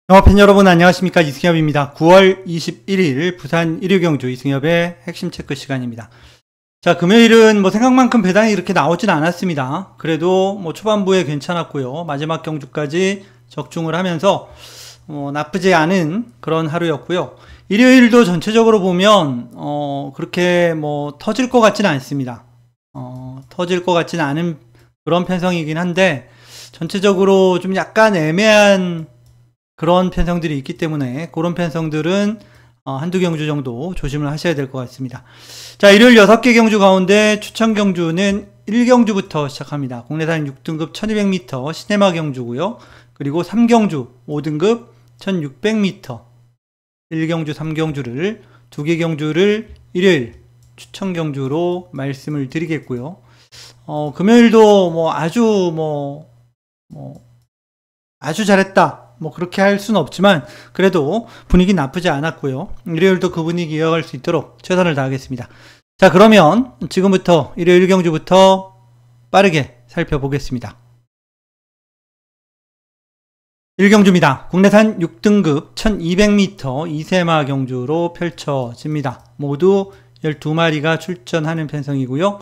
영화팬 여러분 안녕하십니까, 이승엽입니다. 9월 21일 부산 1위 경주 이승엽의 핵심 체크 시간입니다. 자, 금요일은 생각만큼 배당이 이렇게 나오진 않았습니다. 그래도 초반부에 괜찮았고요. 마지막 경주까지 적중을 하면서 나쁘지 않은 그런 하루였고요. 일요일도 전체적으로 보면 그렇게 터질 것 같지는 않습니다. 터질 것 같지는 않은 그런 편성이긴 한데 전체적으로 좀 약간 애매한 그런 편성들이 있기 때문에 그런 편성들은 한두 경주 정도 조심을 하셔야 될 것 같습니다. 자, 일요일 6개 경주 가운데 추천 경주는 1경주부터 시작합니다. 국내산 6등급 1200m 시네마 경주고요. 그리고 3경주 5등급 1600m 1경주 3경주를 2개 경주를 일요일 추천 경주로 말씀을 드리겠고요. 금요일도 아주 잘했다 그렇게 할 수는 없지만 그래도 분위기 나쁘지 않았고요. 일요일도 그 분위기 이어갈 수 있도록 최선을 다하겠습니다. 자, 그러면 지금부터 일요일 경주부터 빠르게 살펴보겠습니다. 1경주입니다. 국내산 6등급 1200m 이세마 경주로 펼쳐집니다. 모두 12마리가 출전하는 편성이고요.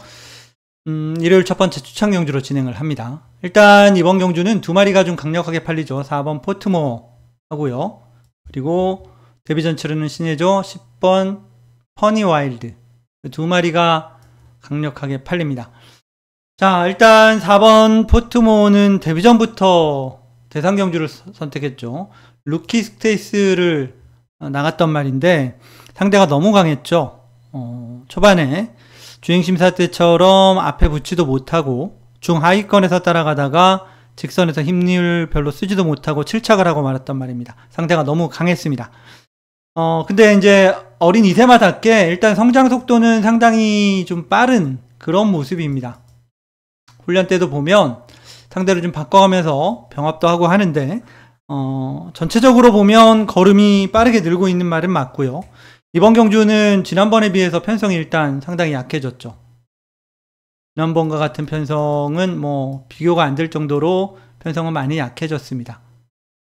일요일 첫 번째 추천 경주로 진행을 합니다. 일단 이번 경주는 2마리가 좀 강력하게 팔리죠. 4번 포트모어 하고요. 그리고 데뷔 전철은 신예조 10번 퍼니와일드 2마리가 강력하게 팔립니다. 자, 일단 4번 포트모어는 데뷔 전부터 대상 경주를 선택했죠. 루키 스테이스를 나갔던 말인데 상대가 너무 강했죠. 초반에 주행심사 때처럼 앞에 붙지도 못하고 중하위권에서 따라가다가 직선에서 힘을 별로 쓰지도 못하고 질착을 하고 말았단 말입니다. 상대가 너무 강했습니다. 근데 이제 어린 이세마답게 일단 성장 속도는 상당히 좀 빠른 그런 모습입니다. 훈련 때도 보면 상대를 좀 바꿔가면서 병합도 하고 하는데 전체적으로 보면 걸음이 빠르게 늘고 있는 말은 맞고요. 이번 경주는 지난번에 비해서 편성이 일단 상당히 약해졌죠. 지난번과 같은 편성은 비교가 안 될 정도로 편성은 많이 약해졌습니다.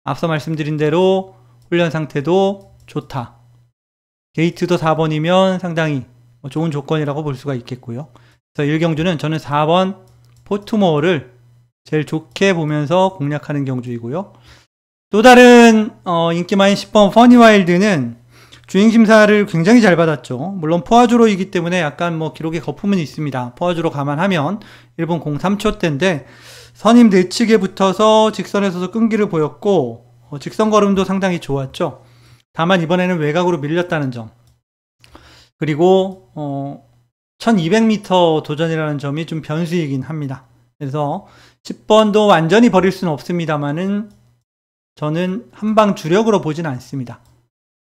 앞서 말씀드린 대로 훈련 상태도 좋다. 게이트도 4번이면 상당히 좋은 조건이라고 볼 수가 있겠고요. 그래서 1경주는 저는 4번 포트모어를 제일 좋게 보면서 공략하는 경주이고요. 또 다른 인기 많은 10번 퍼니와일드는 주행심사를 굉장히 잘 받았죠. 물론 포화주로이기 때문에 약간 기록에 거품은 있습니다. 포화주로 감안하면 1분 03초대인데 선임 내측에 붙어서 직선에서도 끈기를 보였고 직선 걸음도 상당히 좋았죠. 다만 이번에는 외곽으로 밀렸다는 점, 그리고 1200m 도전이라는 점이 좀 변수이긴 합니다. 그래서 10번도 완전히 버릴 수는 없습니다만은 저는 한방 주력으로 보진 않습니다.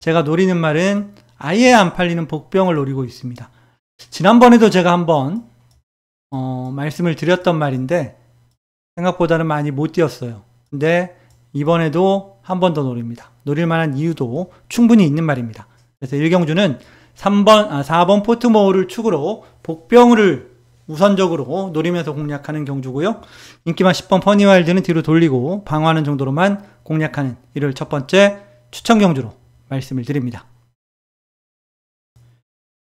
제가 노리는 말은 아예 안 팔리는 복병을 노리고 있습니다. 지난번에도 제가 한번 말씀을 드렸던 말인데 생각보다는 많이 못 뛰었어요. 근데 이번에도 한 번 더 노립니다. 노릴 만한 이유도 충분히 있는 말입니다. 그래서 1경주는 4번 포트모어를 축으로 복병을 우선적으로 노리면서 공략하는 경주고요. 인기만 10번 퍼니와일드는 뒤로 돌리고 방어하는 정도로만 공략하는 일요일 첫 번째 추천 경주로 말씀을 드립니다.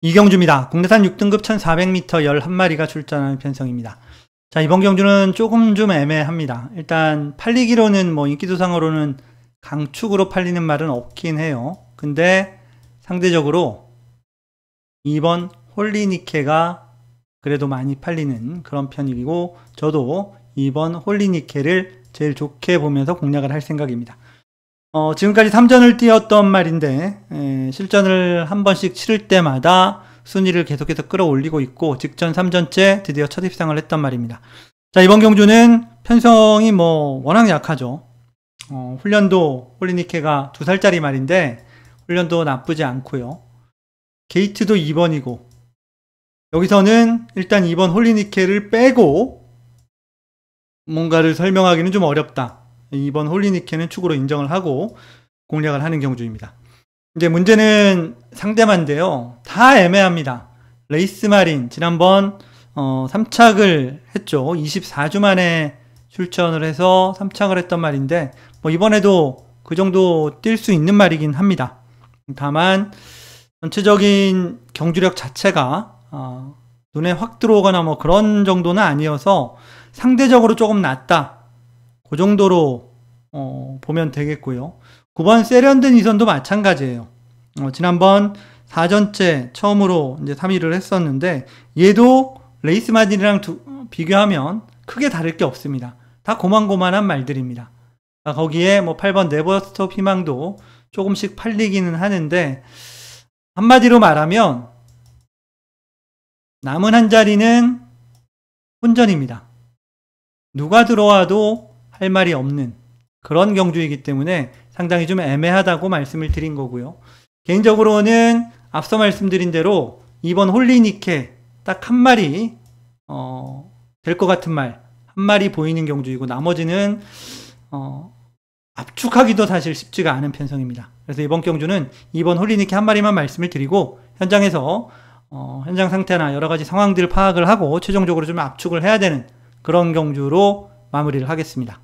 2경주입니다. 국내산 6등급 1400m 11마리가 출전하는 편성입니다. 자, 이번 경주는 조금 좀 애매합니다. 일단 팔리기로는 인기도상으로는 강축으로 팔리는 말은 없긴 해요. 근데 상대적으로 2번 홀리니케가 그래도 많이 팔리는 그런 편이고 저도 2번 홀리니케를 제일 좋게 보면서 공략을 할 생각입니다. 지금까지 3전을 뛰었던 말인데 실전을 한 번씩 치를 때마다 순위를 계속해서 끌어올리고 있고 직전 3전째 드디어 첫 입상을 했단 말입니다. 자, 이번 경주는 편성이 워낙 약하죠. 훈련도 홀리니케가 2살짜리 말인데 훈련도 나쁘지 않고요. 게이트도 2번이고 여기서는 일단 2번 홀리니케를 빼고 뭔가를 설명하기는 좀 어렵다. 2번 홀리니케는 축으로 인정을 하고 공략을 하는 경주입니다. 이제 문제는 상대만인데요. 다 애매합니다. 레이스마린 지난번 3착을 했죠. 24주 만에 출전을 해서 3착을 했던 말인데 이번에도 그 정도 뛸 수 있는 말이긴 합니다. 다만 전체적인 경주력 자체가 눈에 확 들어오거나 뭐 그런 정도는 아니어서 상대적으로 조금 낮다, 그 정도로 보면 되겠고요. 9번 세련된 이선도 마찬가지예요. 지난번 4전째 처음으로 이제 3위를 했었는데 얘도 레이스 마진이랑 비교하면 크게 다를 게 없습니다. 다 고만고만한 말들입니다. 거기에 뭐 8번 네버스톱 희망도 조금씩 팔리기는 하는데, 한마디로 말하면 남은 한 자리는 혼전입니다. 누가 들어와도 할 말이 없는 그런 경주이기 때문에 상당히 좀 애매하다고 말씀을 드린 거고요. 개인적으로는 앞서 말씀드린 대로 2번 홀리니케 딱 한 마리 될 것 같은 말 한 마리 보이는 경주이고, 나머지는 압축하기도 사실 쉽지가 않은 편성입니다. 그래서 이번 경주는 2번 홀리니케 한 마리만 말씀을 드리고, 현장에서 현장 상태나 여러 가지 상황들을 파악을 하고 최종적으로 좀 압축을 해야 되는 그런 경주로 마무리를 하겠습니다.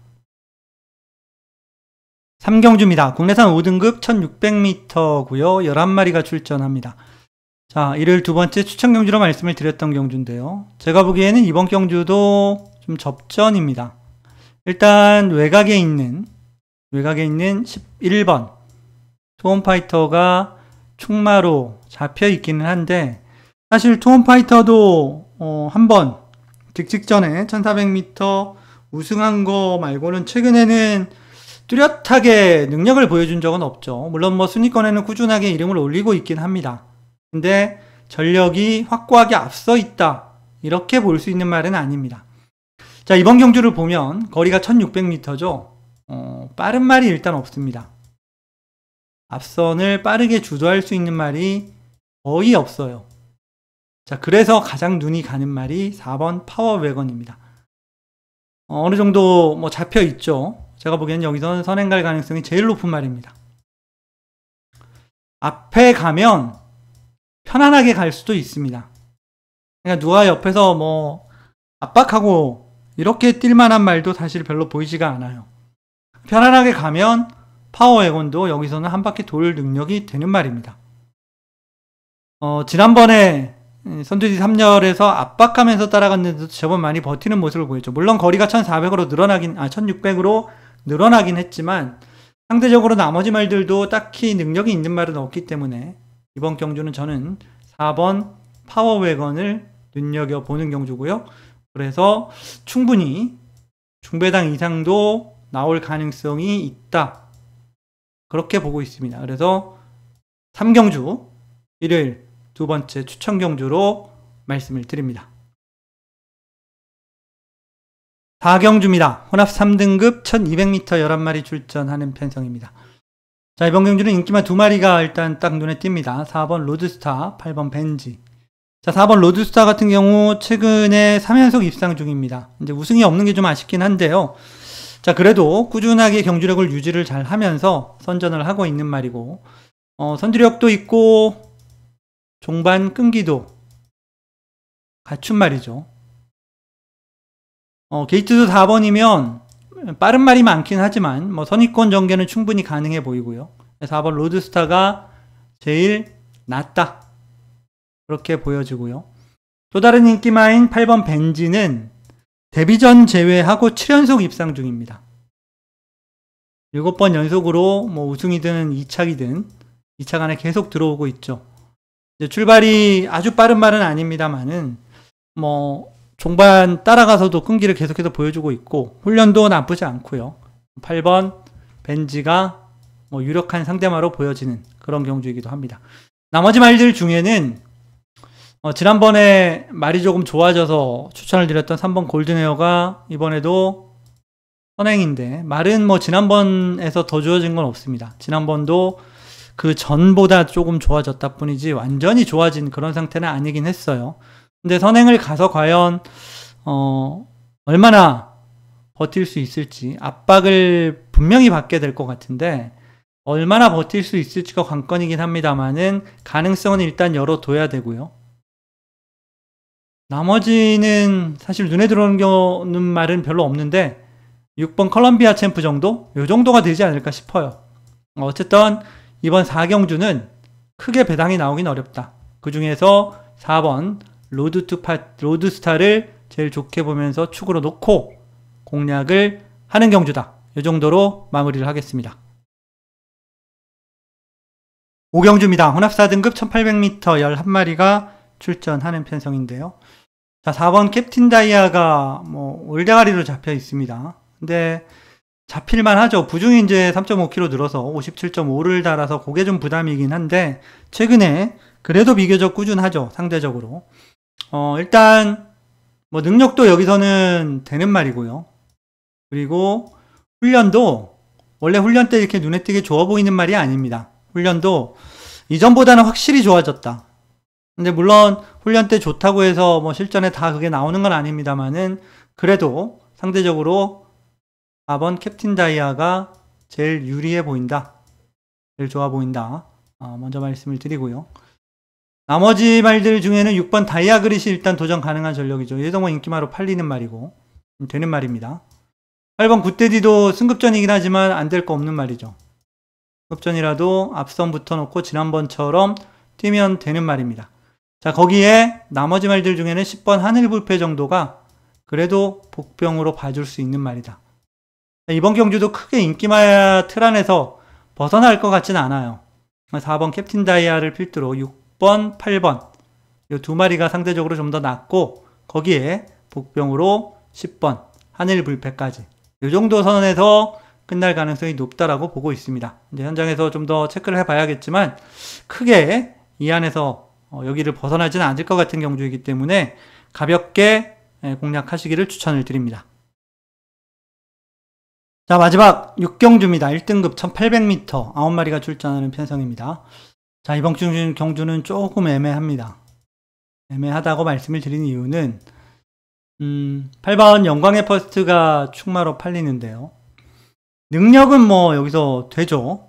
3경주입니다. 국내산 5등급 1600m고요. 11마리가 출전합니다. 자, 일요일 두 번째 추천 경주로 말씀을 드렸던 경주인데요. 제가 보기에는 이번 경주도 좀 접전입니다. 일단 외곽에 있는 11번 투혼파이터가 충마로 잡혀 있기는 한데, 사실 투혼파이터도 한번 직전에 1400m 우승한 거 말고는 최근에는 뚜렷하게 능력을 보여준 적은 없죠. 물론 뭐 순위권에는 꾸준하게 이름을 올리고 있긴 합니다. 근데 전력이 확고하게 앞서 있다, 이렇게 볼 수 있는 말은 아닙니다. 자, 이번 경주를 보면 거리가 1600m죠. 빠른 말이 일단 없습니다. 앞선을 빠르게 주도할 수 있는 말이 거의 없어요. 자, 그래서 가장 눈이 가는 말이 4번 파워웨건입니다. 어느 정도 뭐 잡혀 있죠. 제가 보기에는 여기서는 선행 갈 가능성이 제일 높은 말입니다. 앞에 가면 편안하게 갈 수도 있습니다. 그러니까 누가 옆에서 뭐 압박하고 이렇게 뛸 만한 말도 사실 별로 보이지가 않아요. 편안하게 가면 파워웨건도 여기서는 한 바퀴 돌 능력이 되는 말입니다. 지난번에 선두지 3열에서 압박하면서 따라갔는데도 제법 많이 버티는 모습을 보였죠. 물론 거리가 1400으로 1600으로 늘어나긴 했지만 상대적으로 나머지 말들도 딱히 능력이 있는 말은 없기 때문에 이번 경주는 저는 4번 파워웨건을 눈여겨보는 경주고요. 그래서 충분히 중배당 이상도 나올 가능성이 있다, 그렇게 보고 있습니다. 그래서 3경주 일요일 두 번째 추천 경주로 말씀을 드립니다. 4경주입니다. 혼합 3등급 1200m 11마리 출전하는 편성입니다. 자, 이번 경주는 인기만 2마리가 일단 딱 눈에 띕니다. 4번 로드스타, 8번 벤지. 자, 4번 로드스타 같은 경우 최근에 3연속 입상 중입니다. 이제 우승이 없는 게 좀 아쉽긴 한데요. 자, 그래도 꾸준하게 경주력을 유지를 잘 하면서 선전을 하고 있는 말이고, 선두력도 있고 종반 끈기도 갖춘 말이죠. 게이트도 4번이면 빠른 말이 많긴 하지만 뭐 선의권 전개는 충분히 가능해 보이고요. 4번 로드스타가 제일 낫다, 그렇게 보여지고요. 또 다른 인기마인 8번 벤지는 데뷔전 제외하고 7연속 입상 중입니다. 7번 연속으로 뭐 우승이든 2착이든 2착 안에 계속 들어오고 있죠. 이제 출발이 아주 빠른 말은 아닙니다만은 뭐 종반 따라가서도 끈기를 계속해서 보여주고 있고 훈련도 나쁘지 않고요. 8번 벤지가 뭐 유력한 상대마로 보여지는 그런 경주이기도 합니다. 나머지 말들 중에는 지난번에 말이 조금 좋아져서 추천을 드렸던 3번 골든에어가 이번에도 선행인데, 말은 뭐 지난번에서 더 좋아진 건 없습니다. 지난번도 그 전보다 조금 좋아졌다 뿐이지 완전히 좋아진 그런 상태는 아니긴 했어요. 근데 선행을 가서 과연 얼마나 버틸 수 있을지, 압박을 분명히 받게 될 것 같은데 얼마나 버틸 수 있을지가 관건이긴 합니다만은 가능성은 일단 열어둬야 되고요. 나머지는 사실 눈에 들어오는 말은 별로 없는데 6번 컬럼비아 챔프 정도? 요 정도가 되지 않을까 싶어요. 어쨌든 이번 4경주는 크게 배당이 나오긴 어렵다. 그 중에서 4번 로드스타를 제일 좋게 보면서 축으로 놓고 공략을 하는 경주다. 이 정도로 마무리를 하겠습니다. 5경주입니다. 혼합 4등급 1800m 11마리가 출전하는 편성인데요. 자, 4번 캡틴 다이아가 올대가리로 잡혀 있습니다. 근데 잡힐만 하죠. 부중이 이제 3.5kg 늘어서 57.5를 달아서 그게 좀 부담이긴 한데, 최근에 그래도 비교적 꾸준하죠. 상대적으로. 일단, 능력도 여기서는 되는 말이고요. 그리고 훈련도, 원래 훈련 때 이렇게 눈에 띄게 좋아 보이는 말이 아닙니다. 훈련도 이전보다는 확실히 좋아졌다. 근데 물론 훈련 때 좋다고 해서 실전에 다 그게 나오는 건 아닙니다만은, 그래도 상대적으로 4번 캡틴 다이아가 제일 유리해 보인다. 제일 좋아 보인다. 먼저 말씀을 드리고요. 나머지 말들 중에는 6번 다이아 그릿이 일단 도전 가능한 전력이죠. 얘도 인기마로 팔리는 말이고 되는 말입니다. 8번 굿데디도 승급전이긴 하지만 안 될 거 없는 말이죠. 승급전이라도 앞선 붙어놓고 지난번처럼 뛰면 되는 말입니다. 자, 거기에 나머지 말들 중에는 10번 하늘불패 정도가 그래도 복병으로 봐줄 수 있는 말이다. 이번 경주도 크게 인기마 틀 안에서 벗어날 것 같지는 않아요. 4번 캡틴 다이아를 필두로 6번, 8번 이 두 마리가 상대적으로 좀 더 낫고, 거기에 복병으로 10번 하늘불패까지 이 정도 선에서 끝날 가능성이 높다라고 보고 있습니다. 이제 현장에서 좀 더 체크를 해봐야겠지만 크게 이 안에서 여기를 벗어나지는 않을 것 같은 경주이기 때문에 가볍게 공략하시기를 추천을 드립니다. 자, 마지막 6경주입니다. 1등급 1800m 9마리가 출전하는 편성입니다. 자, 이번 경주는 조금 애매합니다. 애매하다고 말씀을 드린 이유는 8번 영광의 퍼스트가 축마로 팔리는데요. 능력은 여기서 되죠.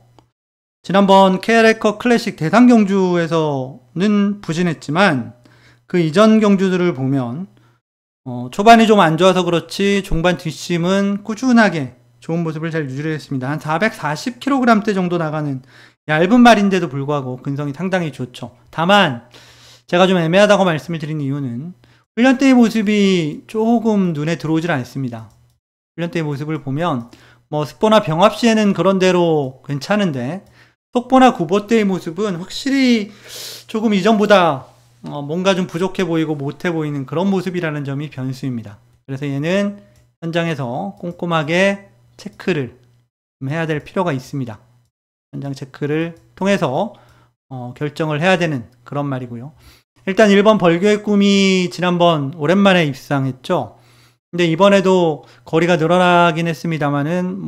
지난번 KL에커 클래식 대상 경주에서는 부진했지만 그 이전 경주들을 보면 초반이 좀 안 좋아서 그렇지 중반 뒷심은 꾸준하게 좋은 모습을 잘 유지했습니다. 한 440kg대 정도 나가는 얇은 말인데도 불구하고 근성이 상당히 좋죠. 다만 제가 좀 애매하다고 말씀을 드린 이유는 훈련 때의 모습이 조금 눈에 들어오질 않습니다. 훈련 때의 모습을 보면 스포나 병합 시에는 그런대로 괜찮은데 속보나 구보 때의 모습은 확실히 조금 이전보다 뭔가 좀 부족해 보이고 못해 보이는 그런 모습이라는 점이 변수입니다. 그래서 얘는 현장에서 꼼꼼하게 체크를 해야 될 필요가 있습니다. 현장 체크를 통해서 결정을 해야 되는 그런 말이고요. 일단 1번 벌교의 꿈이 지난번 오랜만에 입상했죠. 근데 이번에도 거리가 늘어나긴 했습니다만은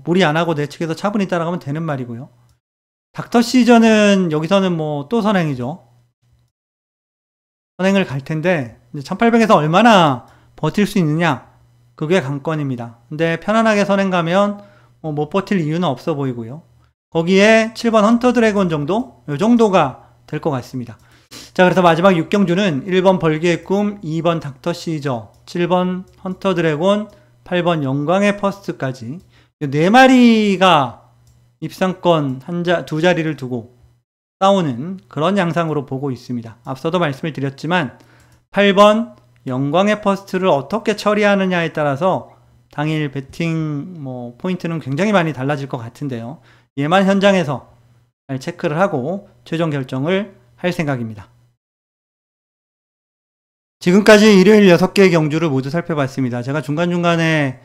무리 안 하고 내측에서 차분히 따라가면 되는 말이고요. 닥터 시전은 여기서는 또 선행이죠. 선행을 갈 텐데 1800에서 얼마나 버틸 수 있느냐, 그게 관건입니다. 근데 편안하게 선행 가면 못 버틸 이유는 없어 보이고요. 거기에 7번 헌터 드래곤 정도? 이 정도가 될 것 같습니다. 자, 그래서 마지막 6경주는 1번 벌기의 꿈, 2번 닥터 시저, 7번 헌터 드래곤, 8번 영광의 퍼스트까지 4마리가 입상권 두 자리를 두고 싸우는 그런 양상으로 보고 있습니다. 앞서도 말씀을 드렸지만 8번 영광의 퍼스트를 어떻게 처리하느냐에 따라서 당일 배팅 포인트는 굉장히 많이 달라질 것 같은데요. 얘만 현장에서 잘 체크를 하고 최종 결정을 할 생각입니다. 지금까지 일요일 6개의 경주를 모두 살펴봤습니다. 제가 중간중간에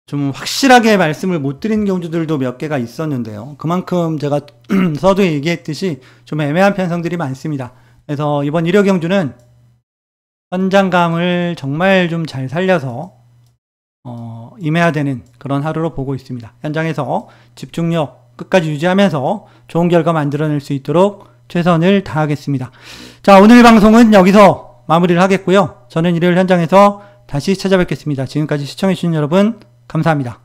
좀 확실하게 말씀을 못 드린 경주들도 몇 개가 있었는데요. 그만큼 제가 서두에 얘기했듯이 좀 애매한 편성들이 많습니다. 그래서 이번 1호 경주는 현장감을 정말 좀 잘 살려서 임해야 되는 그런 하루로 보고 있습니다. 현장에서 집중력 끝까지 유지하면서 좋은 결과 만들어낼 수 있도록 최선을 다하겠습니다. 자, 오늘 방송은 여기서 마무리를 하겠고요. 저는 일요일 현장에서 다시 찾아뵙겠습니다. 지금까지 시청해주신 여러분 감사합니다.